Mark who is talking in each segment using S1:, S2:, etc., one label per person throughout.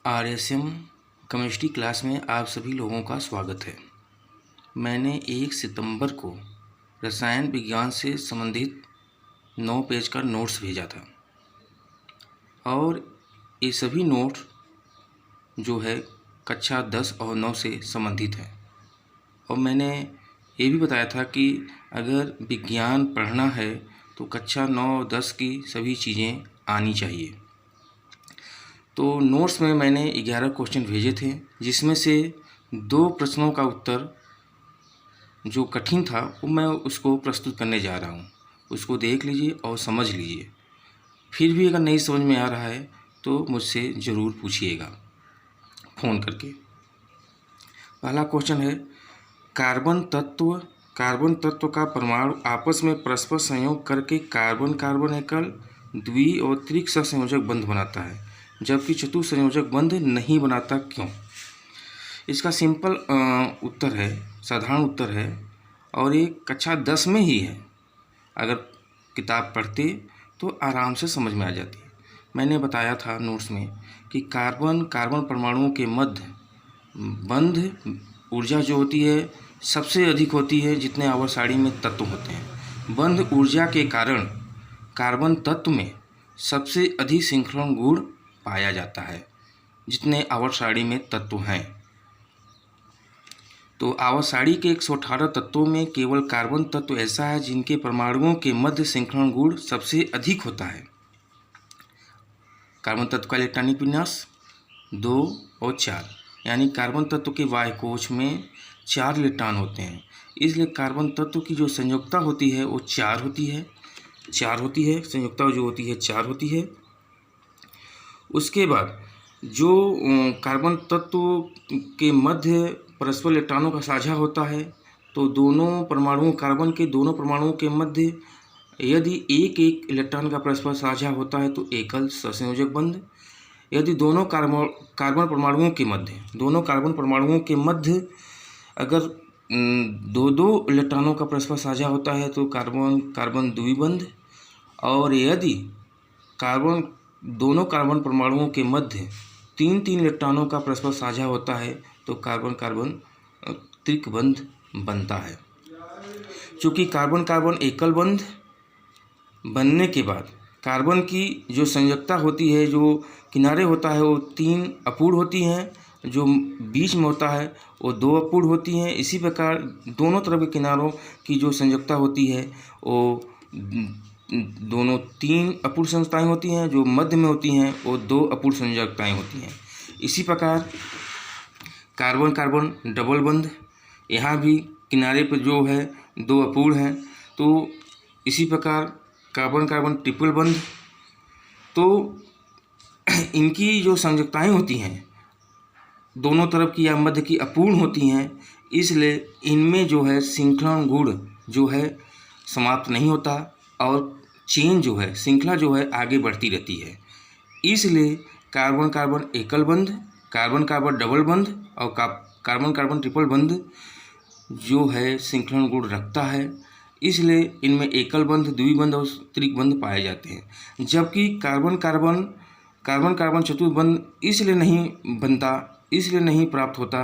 S1: RSM chemistry class में आप सभी लोगों का स्वागत है। मैंने 1 सितंबर को रसायन विज्ञान से संबंधित 9 पेज का नोट्स भेजा था और ये सभी नोट जो है कक्षा 10 और 9 से संबंधित है। और मैंने ये भी बताया था कि अगर विज्ञान पढ़ना है तो कक्षा 9 और 10 की सभी चीज़ें आनी चाहिए। तो नोट्स में मैंने 11 क्वेश्चन भेजे थे, जिसमें से 2 प्रश्नों का उत्तर जो कठिन था वो मैं उसको प्रस्तुत करने जा रहा हूँ। उसको देख लीजिए और समझ लीजिए। फिर भी अगर नहीं समझ में आ रहा है तो मुझसे ज़रूर पूछिएगा फ़ोन करके। पहला क्वेश्चन है, कार्बन तत्व का परमाणु आपस में परस्पर संयोग करके कार्बन कार्बन एकल द्वि और त्रिक सहसंयोजक बंध बनाता है, जबकि चतुसंयोजक बंध नहीं बनाता, क्यों? इसका सिंपल उत्तर है, साधारण उत्तर है और ये कक्षा 10 में ही है। अगर किताब पढ़ते तो आराम से समझ में आ जाती है। मैंने बताया था नोट्स में कि कार्बन परमाणुओं के मध्य बंध ऊर्जा जो होती है सबसे अधिक होती है जितने आवर्त सारणी में तत्व होते हैं। बंध ऊर्जा के कारण कार्बन तत्व में सबसे अधिक श्रृंखलन गुण पाया जाता है जितने आवर्त सारणी में तत्व हैं। तो आवर्त सारणी के 118 तत्वों में केवल कार्बन तत्व ऐसा है जिनके परमाणुओं के मध्य श्रृंखलन गुण सबसे अधिक होता है। कार्बन तत्व का इलेक्ट्रॉनिक विन्यास 2 और 4, यानी कार्बन तत्व के बाह्य कोश में 4 इलेक्ट्रॉन होते हैं। इसलिए कार्बन तत्व की जो संयोजकता होती है वो 4 होती है, संयोजकता जो होती है 4 होती है। उसके बाद जो कार्बन तत्व के मध्य परस्पर इलेक्ट्रॉनों का साझा होता है, तो कार्बन के दोनों परमाणुओं के मध्य यदि एक इलेक्ट्रॉन का परस्पर साझा होता है तो एकल सहसंयोजक बंध। यदि दोनों कार्बन परमाणुओं के मध्य अगर 2 इलेक्ट्रॉनों का परस्पर साझा होता है तो कार्बन द्विबंध। और यदि दोनों कार्बन परमाणुओं के मध्य 3 इलेक्ट्रॉनों का परस्पर साझा होता है तो कार्बन त्रिक बंध बनता है। चूँकि कार्बन एकल बंध बनने के बाद कार्बन की जो संयोजकता होती है, जो किनारे होता है वो 3 अपूर्ण होती हैं, जो बीच में होता है वो 2 अपूर्ण होती हैं। इसी प्रकार दोनों तरफ के किनारों की जो संयोजकता होती है वो दोनों 3 अपूर्ण संयोजकताएँ होती हैं, जो मध्य में होती हैं वो 2 अपूर्ण संयोजकताएँ होती हैं। इसी प्रकार कार्बन डबल बंध, यहाँ भी किनारे पर जो है 2 अपूर्ण हैं। तो इसी प्रकार कार्बन ट्रिपल बंध, तो इनकी जो संयोजकताएँ होती हैं दोनों तरफ की या मध्य की अपूर्ण होती हैं, इसलिए इनमें जो है श्रृंखलन गुण जो है समाप्त नहीं होता और चेन जो है, श्रृंखला जो है आगे बढ़ती रहती है। इसलिए कार्बन एकल बंध, कार्बन डबल बंध और कार्बन ट्रिपल बंध जो है श्रृंखलन गुण रखता है। इसलिए इनमें एकल बंध, द्विबंध और त्रिक बंध पाए जाते हैं। जबकि कार्बन चतुर्बंध इसलिए नहीं बनता, इसलिए नहीं प्राप्त होता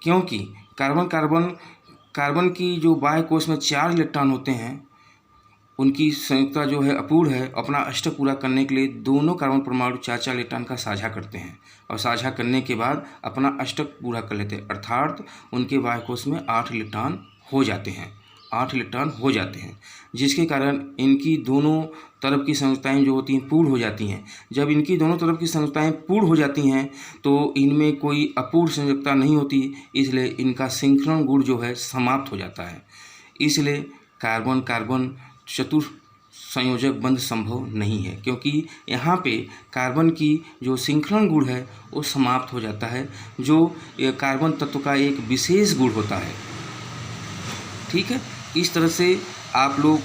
S1: क्योंकि कार्बन की जो बाह्य कोश में 4 इलेक्ट्रॉन होते हैं, उनकी संयोजकता जो है अपूर्ण है। अपना अष्टक पूरा करने के लिए दोनों कार्बन परमाणु 4 इलेक्ट्रॉन का साझा करते हैं और साझा करने के बाद अपना अष्टक पूरा कर लेते हैं, अर्थात उनके बाह्य कोश में 8 इलेक्ट्रॉन हो जाते हैं, जिसके कारण इनकी दोनों तरफ की संयोजकताएँ जो होती हैं पूर्ण हो जाती हैं। जब इनकी दोनों तरफ की संयोजकताएँ पूर्ण हो जाती हैं तो इनमें कोई अपूर्ण संयोजकता नहीं होती, इसलिए इनका श्रृंखलन गुण जो है समाप्त हो जाता है। इसलिए कार्बन चतुर संयोजक बंध संभव नहीं है, क्योंकि यहाँ पे कार्बन की जो श्रृंखलन गुण है वो समाप्त हो जाता है, जो कार्बन तत्व का एक विशेष गुण होता है। ठीक है, इस तरह से आप लोग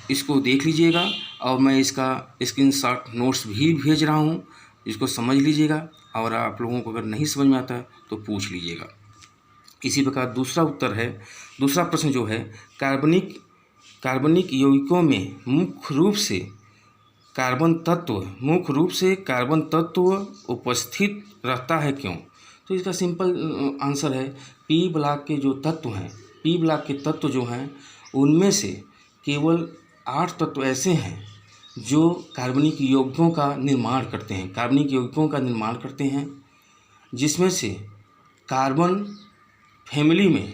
S1: इसको देख लीजिएगा और मैं इसका स्क्रीनशॉट नोट्स भी भेज रहा हूँ, इसको समझ लीजिएगा और आप लोगों को अगर नहीं समझ में आता तो पूछ लीजिएगा। इसी प्रकार दूसरा प्रश्न जो है, कार्बनिक यौगिकों में मुख्य रूप से कार्बन तत्व मुख्य रूप से कार्बन तत्व उपस्थित रहता है क्यों? तो इसका सिंपल आंसर है, पी ब्लॉक के जो तत्व हैं, पी ब्लॉक के तत्व जो हैं उनमें से केवल 8 तत्व ऐसे हैं जो कार्बनिक यौगिकों का निर्माण करते हैं, कार्बनिक यौगिकों का निर्माण करते हैं, जिसमें से कार्बन फैमिली में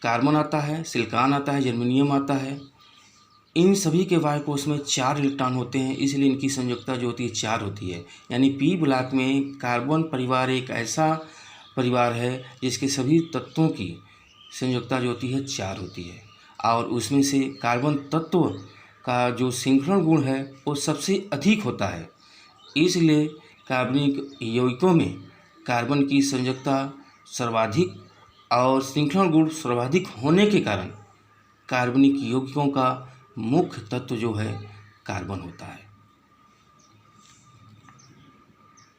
S1: कार्बन आता है, सिलिकॉन आता है, जर्मेनियम आता है। इन सभी के वायु कोष में 4 इलेक्ट्रॉन होते हैं, इसलिए इनकी संयोजकता जो होती है 4 होती है। यानी पी ब्लॉक में कार्बन परिवार एक ऐसा परिवार है जिसके सभी तत्वों की संयोजकता जो होती है 4 होती है, और उसमें से कार्बन तत्व का जो श्रृंखलन गुण है वो सबसे अधिक होता है। इसलिए कार्बनिक यौगिकों में कार्बन की संयोजकता सर्वाधिक और श्रृंखलन गुण सर्वाधिक होने के कारण कार्बनिक यौगिकों का मुख्य तत्व जो है कार्बन होता है।